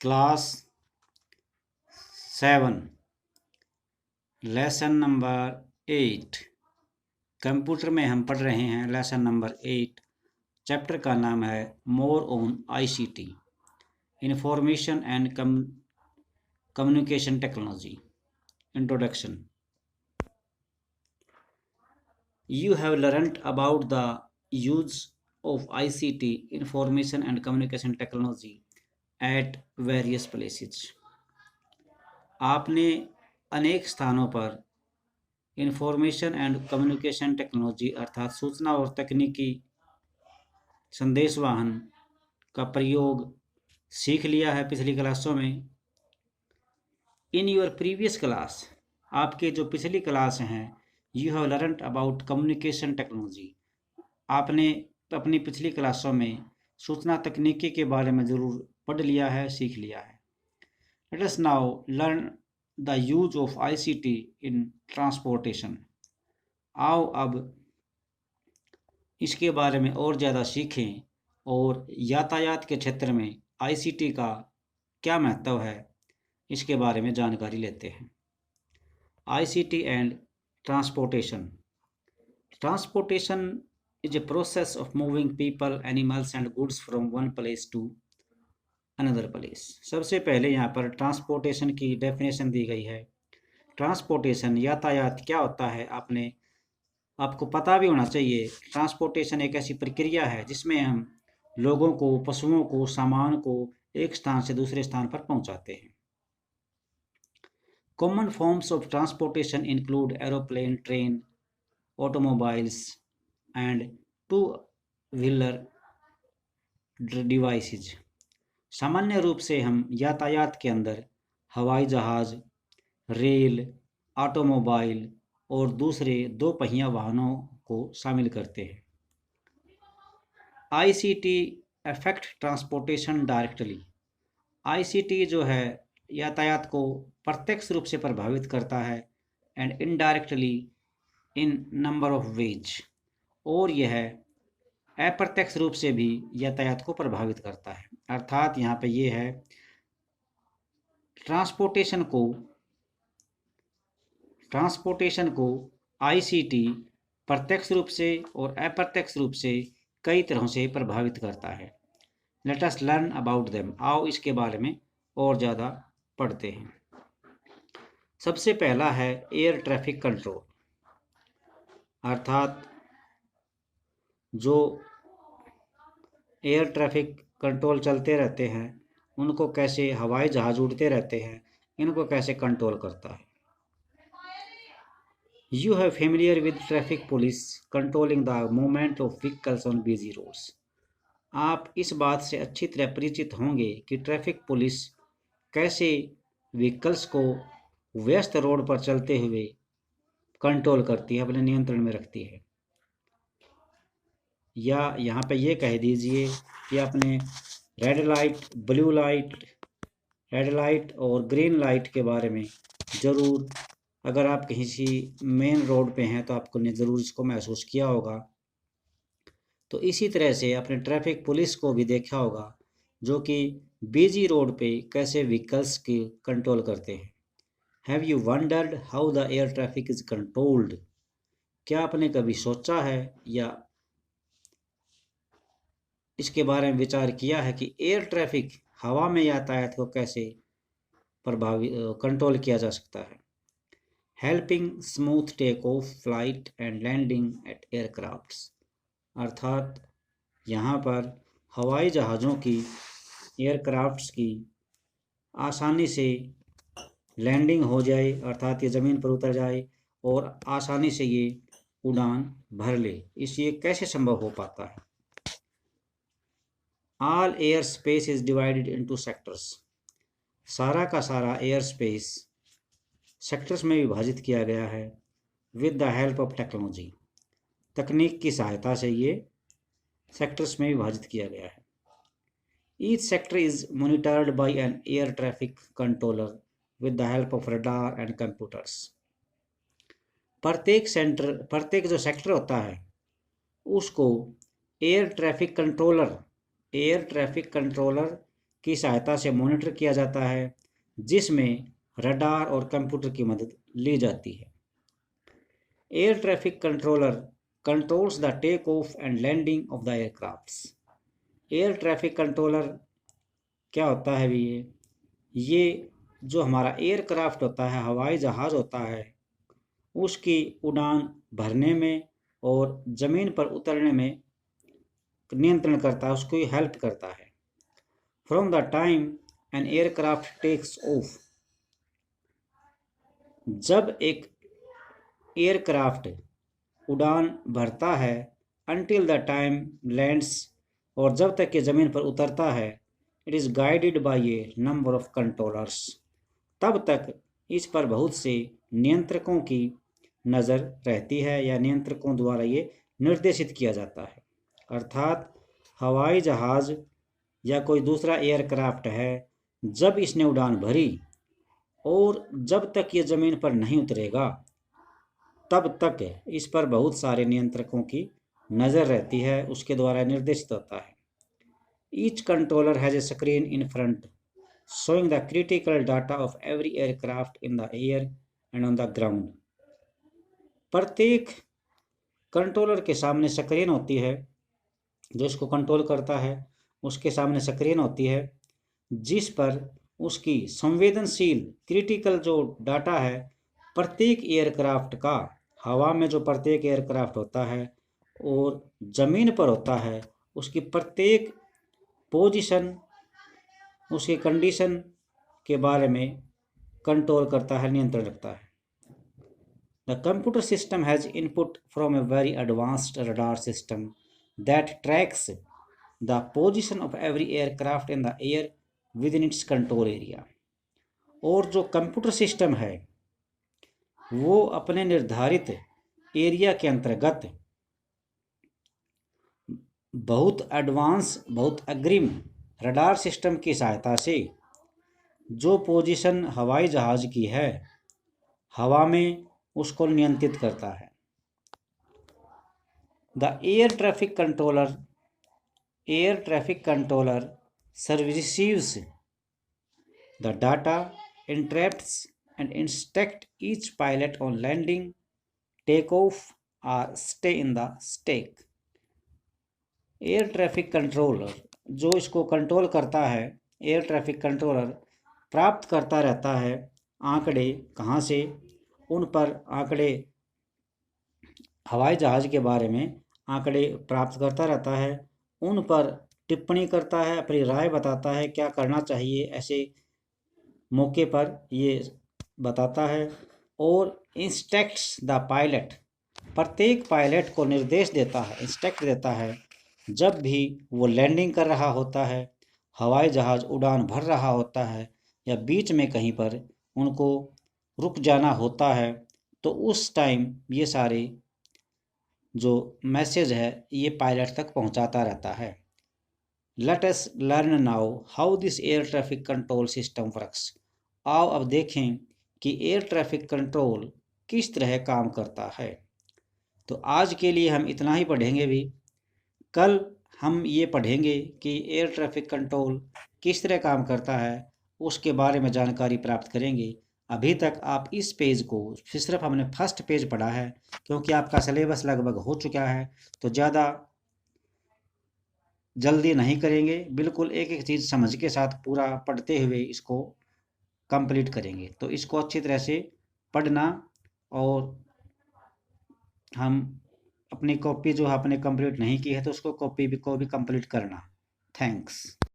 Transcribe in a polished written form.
Class 7 lesson number 8। Computer में हम पढ़ रहे हैं लेसन नंबर 8। चैप्टर का नाम है more on ICT, information and communication technology. Introduction. You have learnt about the use of ICT, information and communication technology at various places. आपने अनेक स्थानों पर इंफॉर्मेशन एंड कम्युनिकेशन टेक्नोलॉजी अर्थात सूचना और तकनीकी संदेशवाहन का प्रयोग सीख लिया है पिछली क्लासों में। इन योर प्रीवियस क्लास, आपके जो पिछली क्लास हैं, you have learned about communication technology. आपने अपनी पिछली क्लासों में सूचना तकनीकी के बारे में ज़रूर पढ़ लिया है, सीख लिया है। Let us now learn the use of ICT in transportation. आओ अब इसके बारे में और ज़्यादा सीखें और यातायात के क्षेत्र में आईसीटी का क्या महत्व है, इसके बारे में जानकारी लेते हैं। ICT and transportation. Transportation is a process of moving people, animals and goods from one place to another place। सबसे पहले यहाँ पर ट्रांसपोर्टेशन की डेफिनेशन दी गई है। ट्रांसपोर्टेशन यातायात क्या होता है, आपको पता भी होना चाहिए। ट्रांसपोर्टेशन एक ऐसी प्रक्रिया है जिसमें हम लोगों को, पशुओं को, सामान को एक स्थान से दूसरे स्थान पर पहुंचाते हैं। Common forms of transportation include aeroplane, train, automobiles and two wheeler devices. सामान्य रूप से हम यातायात के अंदर हवाई जहाज, रेल, ऑटोमोबाइल और दूसरे दो पहिया वाहनों को शामिल करते हैं। ICT affect transportation directly. ICT जो है यातायात को प्रत्यक्ष रूप से प्रभावित करता है and indirectly in number of ways, और यह अप्रत्यक्ष रूप से भी यातायात को प्रभावित करता है। अर्थात यहाँ पे ये है ट्रांसपोर्टेशन को आईसीटी प्रत्यक्ष रूप से और अप्रत्यक्ष रूप से कई तरह से प्रभावित करता है। Let us learn about them. आओ इसके बारे में और ज़्यादा पढ़ते हैं। सबसे पहला है एयर ट्रैफिक कंट्रोल, अर्थात जो एयर ट्रैफिक कंट्रोल चलते रहते हैं उनको कैसे, हवाई जहाज उड़ते रहते हैं, इनको कैसे कंट्रोल करता है। You have familiar with traffic police controlling the movement of vehicles on busy roads. आप इस बात से अच्छी तरह परिचित होंगे कि ट्रैफिक पुलिस कैसे व्हीकल्स को व्यस्त रोड पर चलते हुए कंट्रोल करती है, अपने नियंत्रण में रखती है। या यहाँ पे ये कह दीजिए कि अपने रेड लाइट और ग्रीन लाइट के बारे में ज़रूर, अगर आप किसी मेन रोड पे हैं तो आपने ज़रूर इसको महसूस किया होगा। तो इसी तरह से अपने ट्रैफिक पुलिस को भी देखा होगा जो कि बिजी रोड पे कैसे व्हीकल्स की कंट्रोल करते हैं। Have you wondered how the air traffic is controlled. क्या आपने कभी सोचा है या इसके बारे में विचार किया है कि एयर ट्रैफिक, हवा में यातायात को कैसे कंट्रोल किया जा सकता है। Helping smooth take off, flight and landing at aircrafts. अर्थात यहाँ पर हवाई जहाज़ों की, एयरक्राफ्ट्स की आसानी से लैंडिंग हो जाए, अर्थात ये ज़मीन पर उतर जाए और आसानी से ये उड़ान भर ले। ये कैसे संभव हो पाता है। All air space is divided into sectors. सारा का सारा एयर स्पेस सेक्टर्स में विभाजित किया गया है with the help of technology. तकनीक की सहायता से ये सेक्टर्स में विभाजित किया गया है। Each sector is monitored by an air traffic controller with the help of radar and computers. प्रत्येक जो सेक्टर होता है उसको एयर ट्रैफिक कंट्रोलर की सहायता से मॉनिटर किया जाता है, जिसमें रडार और कंप्यूटर की मदद ली जाती है। Air traffic controller controls the take off and landing of the aircrafts. Air traffic controller क्या होता है भी ये जो हमारा एयरक्राफ्ट होता है, हवाई जहाज़ होता है, उसकी उड़ान भरने में और ज़मीन पर उतरने में नियंत्रण करता है, उसको हेल्प करता है। From the time an aircraft takes off, जब एक एयरक्राफ्ट उड़ान भरता है, अनटिल द टाइम लैंड्स, और जब तक कि ज़मीन पर उतरता है, it is guided by A number of controllers, तब तक इस पर बहुत से नियंत्रकों की नज़र रहती है या नियंत्रकों द्वारा ये निर्देशित किया जाता है। अर्थात हवाई जहाज़ या कोई दूसरा एयरक्राफ्ट है, जब इसने उड़ान भरी और जब तक ये ज़मीन पर नहीं उतरेगा, तब तक इस पर बहुत सारे नियंत्रकों की नज़र रहती है, उसके द्वारा निर्देशित होता है। Each controller has a screen in front showing the critical data of every aircraft in the air and on the ground। प्रत्येक कंट्रोलर के सामने स्क्रीन होती है, जो इसको कंट्रोल करता है उसके सामने स्क्रीन होती है, जिस पर उसकी संवेदनशील क्रिटिकल जो डाटा है प्रत्येक एयरक्राफ्ट का, हवा में जो प्रत्येक एयरक्राफ्ट होता है और ज़मीन पर होता है, उसकी प्रत्येक पोजीशन, उसकी कंडीशन के बारे में कंट्रोल करता है, नियंत्रण रखता है। The computer system has input from a very advanced radar system that tracks the position of every aircraft in the air with in its control area. और जो कंप्यूटर सिस्टम है वो अपने निर्धारित एरिया के अंतर्गत बहुत एडवांस, बहुत अग्रिम रडार सिस्टम की सहायता से जो पोजीशन हवाई जहाज़ की है हवा में, उसको नियंत्रित करता है। The air traffic controller receives the data, interrupts and instruct each pilot on landing, take off और stay in the stack. Air traffic controller जो इसको कंट्रोल करता है, एयर ट्रैफिक कंट्रोलर प्राप्त करता रहता है आंकड़े, कहाँ से, उन पर आंकड़े, हवाई जहाज़ के बारे में आंकड़े प्राप्त करता रहता है, उन पर टिप्पणी करता है, अपनी राय बताता है क्या करना चाहिए, ऐसे मौके पर ये बताता है। और इंस्ट्रक्ट्स द पायलट, प्रत्येक पायलट को निर्देश देता है, इंस्ट्रक्ट देता है, जब भी वो लैंडिंग कर रहा होता है, हवाई जहाज़ उड़ान भर रहा होता है या बीच में कहीं पर उनको रुक जाना होता है, तो उस टाइम ये सारे जो मैसेज है ये पायलट तक पहुंचाता रहता है। Let us learn now how this air traffic control system works. आओ अब देखें कि एयर ट्रैफिक कंट्रोल किस तरह काम करता है। तो आज के लिए हम इतना ही पढ़ेंगे भी, कल हम ये पढ़ेंगे कि एयर ट्रैफिक कंट्रोल किस तरह काम करता है, उसके बारे में जानकारी प्राप्त करेंगे। अभी तक आप इस पेज को सिर्फ हमने फर्स्ट पेज पढ़ा है, क्योंकि आपका सिलेबस लगभग हो चुका है, तो ज़्यादा जल्दी नहीं करेंगे, बिल्कुल एक एक चीज़ समझ के साथ पूरा पढ़ते हुए इसको कंप्लीट करेंगे। तो इसको अच्छी तरह से पढ़ना और हम अपनी कॉपी जो आपने कंप्लीट नहीं की है तो उसको कॉपी को भी कंप्लीट करना। थैंक्स।